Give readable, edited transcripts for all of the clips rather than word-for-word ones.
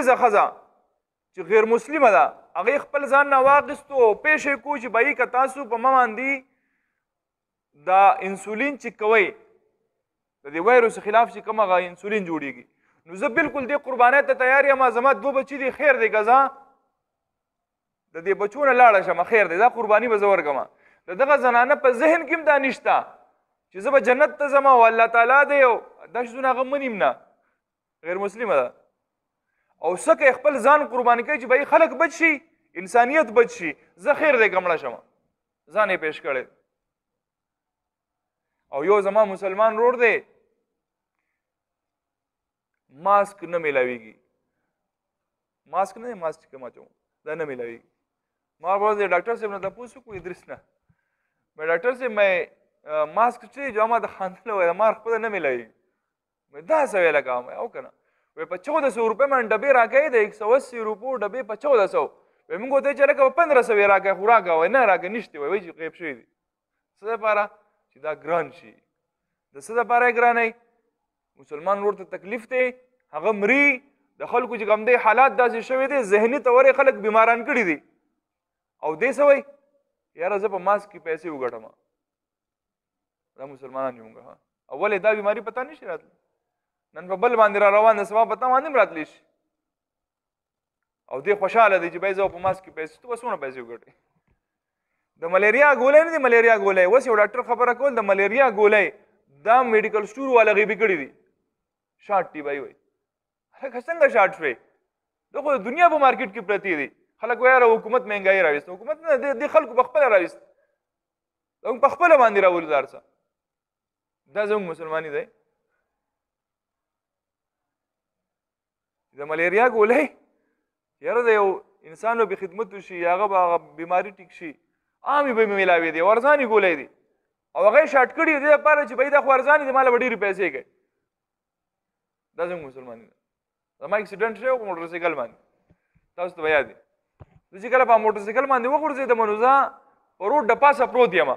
معجزه ښځه چې غیر مسلمه ده هغې خپل ځان نه واخیستو او پیښې کو چې بهی که تاسو په ما باندې دا انسولین چې کوئ د دې وایروس خلاف چې کوم هغه انسولین جوړیږي نو زه بالکل دې قربانۍ ته تیار یم زما 2 بچي دي خیر دی که زه د دې بچو نه لاړه شم خیر دی دا قرباني به زه ورکړم د دغه زنانه په ذهن کې هم دا نشته چې زه به جنت ته ځم او الله تعالی دی او دا شیزونه هغه منیم نه غیر مسلمه ده او څه کوي خپل ځان قرباني کوي چې بهی خلک بچ شي انسانیت بچ شي زه خیر دی که مړه شم ځان یې پیش کړی او یو زما مسلمان رور دی ماسک نه میلاویږي ماسک نه ماسک کوم اچوم دا نه میلاویږي ما ورته ډاکټر صاحب نه تاسو کو ادریس نه مې ډاکټر صاحب مې ماسک چې جامه د خاندل وای ما خپل نه میلاوي مې دا څه ویل کوم او کنه وې په 1400 روپے باندې ډبې راکې د 180 روپو ډبې په 1400 وې موږ ته چې لکه 1500 راکې خوراک وای نه راکې نشته وای چې غیب شوی دي څه لپاره چې دا ګران شي د څه لپاره ګران نه مسلمان ورته تکلیف دی هغه مري د خلکو چې کوم دی حالات داسې شوي دي ذهني تورې خلک بیماران کړي دي او دې څه وایي یاره زه په ماسک کې پیسې وګټم دا مسلمانان یو موږ اول دا بیماري پتا نشي راتلی نن په بل باندې را روان د سبا پتا باندې راتلی شي او دې خوشاله دی چې بای زه په ماسک کې پیسې ته وسونه پیسې وګټې د ملیریا ګولۍ نه دي ملیریا ګولۍ اوس یو ډاکټر خبره کول د ملیریا ګولۍ دا میډیکل سټور والا غیبي کړي دي شارټ ټي بای وایي هغه څنګه شارټ شوی دا خو د دنیا په مارکیټ کې پرتی دي خلک وایي حکومت مهنګایي راوست حکومت نه د خلکو په خپله راوست موږ په خپله باندې راولو دا هر څه دا زموږ مسلماني دی د ملیریا ګولۍ یاره د یو انسان به خدمت وشي هغه به هغه بیماري ټیک شي عامې به مې میلاوي دي ورځانې ګولۍ دي او هغه یې شارټ کړي دې لپاره چې بهی دا خو ورځانې دي ما له به ډېرې پیسې کوي دا زموږ مسلماني ده زما اکسیډنټ شوی په موټرسایکل باندې تاسو ته به یاد وي زه چې کله په موټرسایکل باندې وغورځېدم نو زه په روډ د پاسه پروت یم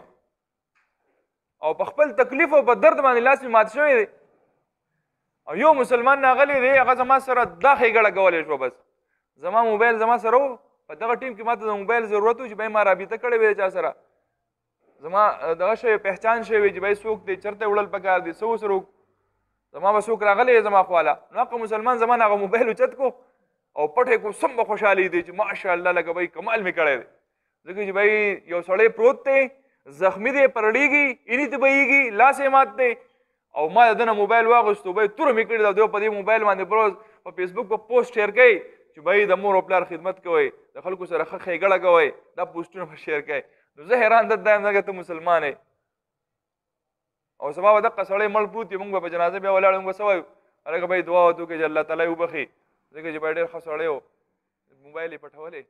او په خپل تکلیف او په درد باندې لاس مې مات شوی دی او یو مسلمان راغلی دی هغه زما سره دا ښېګړه کولی شوه بس زما موبایل زما سره و په دغه ټیم کې ماته د موبایل ضرورت و چې بهی ما رابطه کړې وې چا سره زما دغه شی پہچان شوی وي چې بهی څوک دی چېرته وړل پکار دي څه وسره زما به څوک راغلی زما خواله نو هغه مسلمان زما نه هغه موبایل اوچت کو او پټې کو سم به خوشحالي دی چې ماشاءالله لکه بهی کمال مې کړی دی ځکه چې بهی یو سړی پروت دی زخمی دی پرړېږي اینې ته بهیږي لاس یې مات دی او ما د ده نه موبایل واغېستو بهی توره مې کړې ده او دی په دې موبایل باندې بروز په فیسبوک په پوسټ شیر کوي چې بهی د مور او پلار خدمت کوئ د خلکو سره ښه ښېګړه کوئ دا پوسټونه به شیر کوئ نو زه حیران درته یم ځکه ته مسلمان یې او سبا به دقه سړی مړ پروت وي موږ به په جنازه بیا ولاړ موږ به څه وایو هلکه به یې دعا وکړو چې الله تعالی یې وبخي ځکه چې به ډېر ښه سړی و موبایل یې پټولی